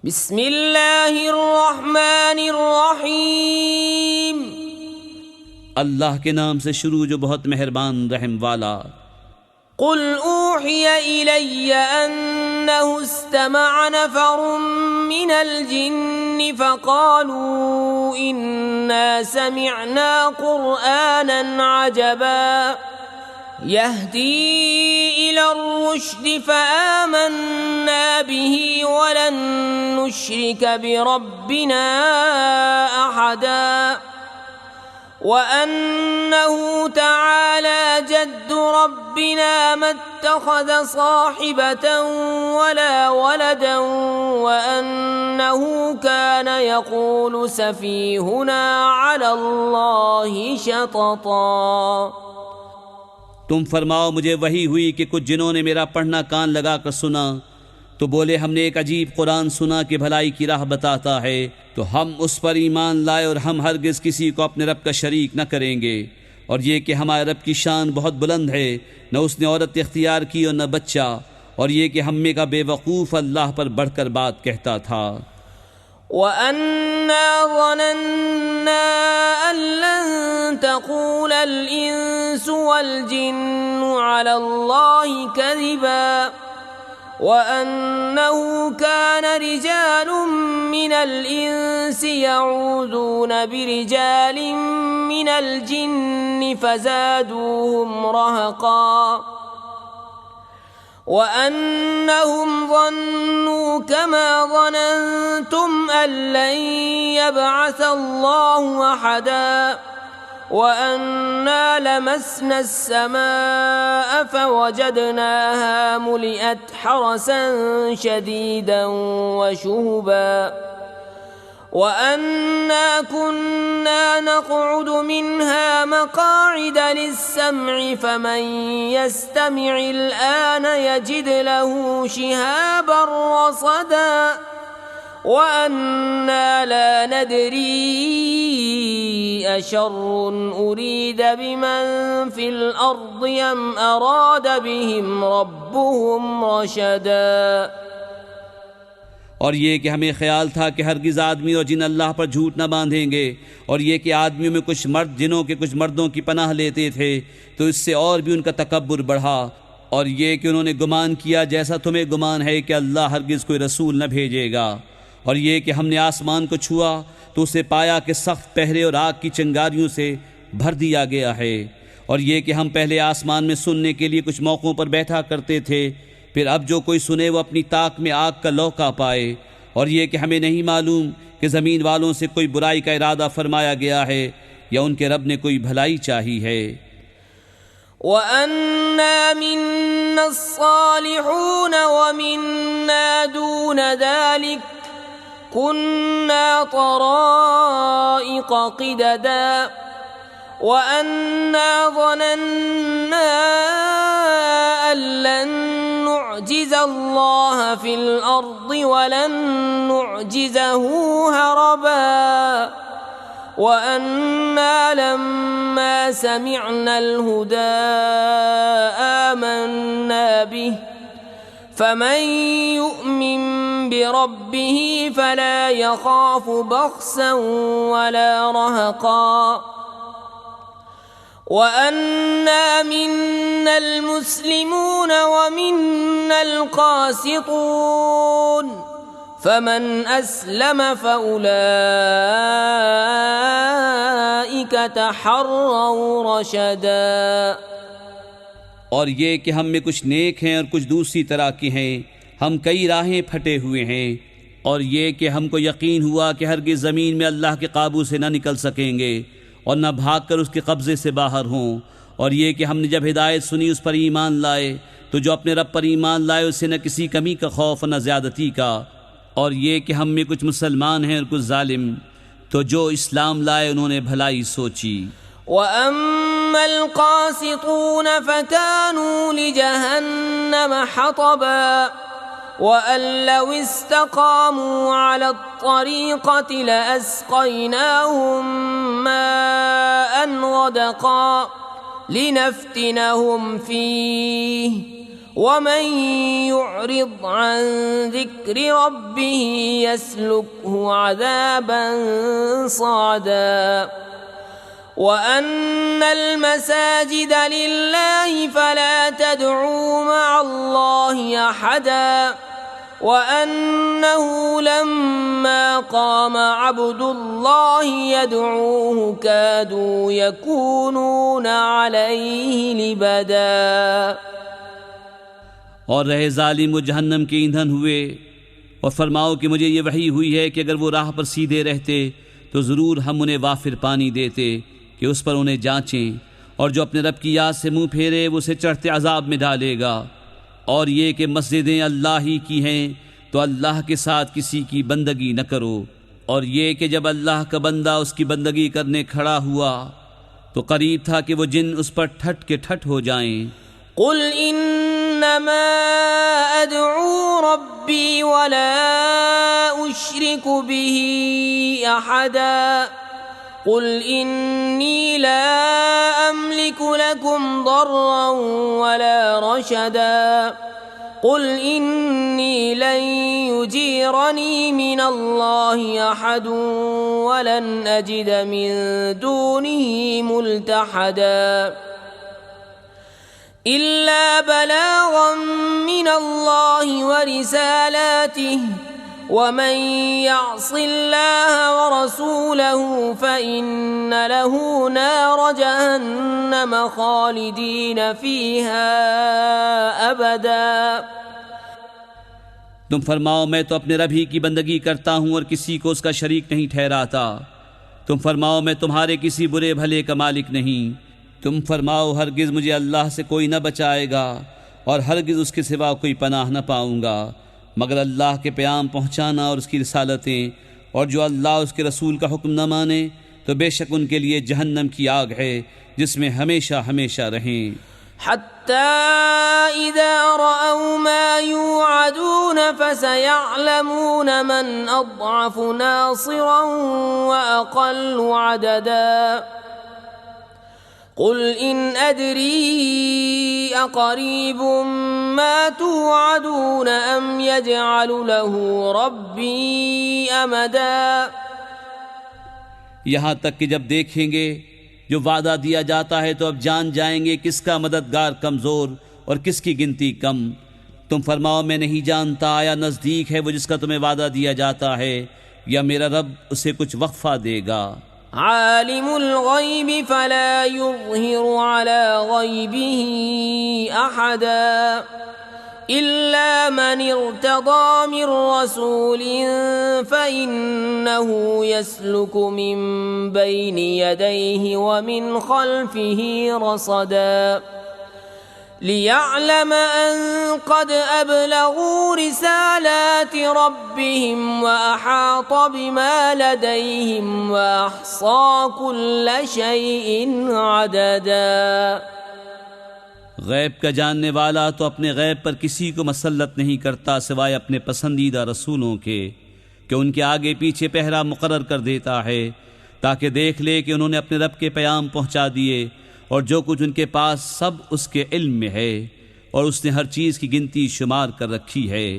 बिस्मिल्लाहिर्रहमानिर्रहीम। अल्लाह के नाम से शुरू जो बहुत मेहरबान रहम वाला। कुल ऊहिय इलय्य अन्नहु इस्तमअ नफरुम मिनल जिन्नि फक़ालू इन्ना समिअना क़ुरआनन अजबा यहदी इलर रुश्दि फ़आमन्ना बिही वलन नुश्रिक बिरब्बिना अहदा वअन्नहु तआला जद्दु रब्बिना मत्तख़ज़ साहिबतन वला वलदन वअन्नहु कान यक़ूलु सफ़ीहुना अलल्लाहि शतता। तुम फरमाओ मुझे वही हुई कि कुछ जिन्होंने मेरा पढ़ना कान लगा कर सुना तो बोले हमने एक अजीब कुरान सुना कि भलाई की राह बताता है, तो हम उस पर ईमान लाए और हम हरगिज़ किसी को अपने रब का शरीक न करेंगे। और ये कि हमारे रब की शान बहुत बुलंद है, न उसने औरत इख्तियार की और न बच्चा। और ये कि हमें का बेवकूफ़ अल्लाह पर बढ़कर बात कहता था। वअन्ना ज़नन्ना अल्लन तक़ूलल इंसु वल जिन्नु अलल्लाहि कज़िबा वअन्नहु कान रिजालुम मिनल इंसि यऊज़ून बिरिजालिम मिनल जिन्नि फ़ज़ादूहुम रहक़ा वअन्नहुम ज़न्नू कमा ज़नन्तुम अन लन यबअसल्लाहु अहदा वअन्ना लमस्ना अस्समाअ फवजदनाहा मुलिअत हरसन शदीदन वशुहुबा वअन्ना कुन्ना नक़उदु मिन्हा मक़ाዒद लिस्सम'i फमन यस्तमि'िल आन यजिद लहु शिहाबन रसदा वअन्ना ला नदरी अशर्रुन उरीद बिमन फिल अर्दि अम अराद बिहिम रब्बुहुम रशदा। और ये कि हमें ख्याल था कि हरगिज़ आदमी और जिन अल्लाह पर झूठ न बांधेंगे। और ये कि आदमियों में कुछ मर्द जिनों के कुछ मर्दों की पनाह लेते थे, तो इससे और भी उनका तकब्बुर बढ़ा। और ये कि उन्होंने गुमान किया जैसा तुम्हें गुमान है कि अल्लाह हरगिज़ कोई रसूल न भेजेगा। और ये कि हमने आसमान को छुआ तो उसे पाया कि सख्त पहरे और आग की चिंगारियों से भर दिया गया है। और ये कि हम पहले आसमान में सुनने के लिए कुछ मौक़ों पर बैठा करते थे, फिर अब जो कोई सुने वो अपनी ताक में आग का लौका पाए। और ये कि हमें नहीं मालूम कि ज़मीन वालों से कोई बुराई का इरादा फरमाया गया है या उनके रब ने कोई भलाई चाही है। वअन्ना मिन्नस्सालिहून वमिन्ना दून ज़ालिक कुन्ना तराइक़ क़िददा वअन्ना ज़नन्ना अन लन नुअ्जिज़ल्लाह फिल अर्दि वलन नुअ्जिज़हु हरबा वअन्ना लम्मा समिअनल हुदा आमन्ना बिहि फमन यु'मिन बिरब्बिहि फला यख़ाफ़ु बख़्सन वला रहक़ा वअन्ना मिन्नल मुस्लिमून वमिन्नल क़ासितून फमन अस्लम फ़उलाइक तहर्रव रशदा। और ये कि हम में कुछ नेक हैं और कुछ दूसरी तरह की हैं, हम कई राहें फटे हुए हैं। और ये कि हमको यकीन हुआ कि हरगिज़ ज़मीन में अल्लाह के काबू से न निकल सकेंगे और न भाग कर उसके कब्ज़े से बाहर हों। और ये कि हमने जब हिदायत सुनी उस पर ईमान लाए, तो जो अपने रब पर ईमान लाए उससे न किसी कमी का खौफ न ज़्यादती का। और ये कि हम में कुछ मुसलमान हैं और कुछ जालिम, तो जो इस्लाम लाए उन्होंने भलाई सोची। वअम्मल क़ासितून फ़कानू लिजहन्नम हतबा वअन लव इस्तक़ामू अला त्तरीक़ति लअस्क़यनाहुम माअन गदक़ा लिनफ्तिनहुम फ़ीह ومن يعرض عن ذكر ربه يسلكه عذابا صعدا وأن المساجد لله فلا تدعوا مع الله أحدا وأنه لما قام عبد الله يدعوه كادوا يكونون عليه لبدا। और रहे जालिम वो जहन्नम के ईंधन हुए। और फरमाओ कि मुझे ये वही हुई है कि अगर वो राह पर सीधे रहते तो ज़रूर हम उन्हें वाफिर पानी देते कि उस पर उन्हें जांचें, और जो अपने रब की याद से मुंह फेरे वो उसे चढ़ते अजाब में डालेगा। और ये कि मस्जिदें अल्लाह ही की हैं तो अल्लाह के साथ किसी की बंदगी न करो। और ये कि जब अल्लाह का बंदा उसकी बंदगी करने खड़ा हुआ तो करीब था कि वो जिन उस पर ठट के ठट हो जाएं। कुल इन्नमा अदअू रब्बी वला उश्रिकु बिही अहदा कुल इन्नी ला अमलिकु लकुम दर्रन वला रशदा कुल इन्नी लन युजीरनी मिनल्लाहि अहदुन वलन अजिद मिन दूनिही मुल्तहदा इल्ला बलागन मिनल्लाहि व रिसालातिही वमन यअसिल्लाह व रसूलहु फइन्न लहु नार जहन्नम खालिदीन फीहा अबदा। तुम फरमाओ मैं तो अपने रब ही की बंदगी करता हूँ और किसी को उसका शरीक नहीं ठहराता। तुम फरमाओ मैं तुम्हारे किसी बुरे भले का मालिक नहीं। तुम फरमाओ हरगिज़ मुझे अल्लाह से कोई न बचाएगा और हरगिज़ उसके सिवा कोई पनाह न पाऊँगा मगर अल्लाह के प्याम पहुँचाना और उसकी रिसालतें, और जो अल्लाह उसके रसूल का हुक्म न माने तो बेशक उनके लिए जहन्नम की आग है जिसमें हमेशा हमेशा रहें। हत्ता इज़ा रअऊ मा युअदून फसयअलमून मन अज़अफ़ु नासिरन व अक़ल्लु अददा कुल इन अदरी अक़रीबुम मा तुअदून अम यजअलु लहू रब्बी अमदा। यहाँ तक कि जब देखेंगे जो वादा दिया जाता है तो अब जान जाएंगे किसका मददगार कमज़ोर और किसकी गिनती कम। तुम फरमाओ मैं नहीं जानता आया नज़दीक है वो जिसका तुम्हें वादा दिया जाता है या मेरा रब उसे कुछ वक्फा देगा। आलिमुल गैबि फला युज़हिरु अला गैबिही अहदा इल्ला मन इर्तदा मिन रसूलिन फइन्नहु यस्लुकु मिन बैनि यदैहि व मिन खल्फिही रसदा लियअलम अन क़द अबलगू रिसालाति रब्बिहिम व अहात बिमा लदैहिम व अहसा कुल्ल शैइन अददा। गैब का जानने वाला तो अपने गैब पर किसी को मसल्लत नहीं करता सिवाय अपने पसंदीदा रसूलों के कि उनके आगे पीछे पहरा मुकर्रर कर देता है ताकि देख ले कि उन्होंने अपने रब के पैगाम पहुंचा दिए और जो कुछ उनके पास सब उसके इल्म में है और उसने हर चीज़ की गिनती शुमार कर रखी है।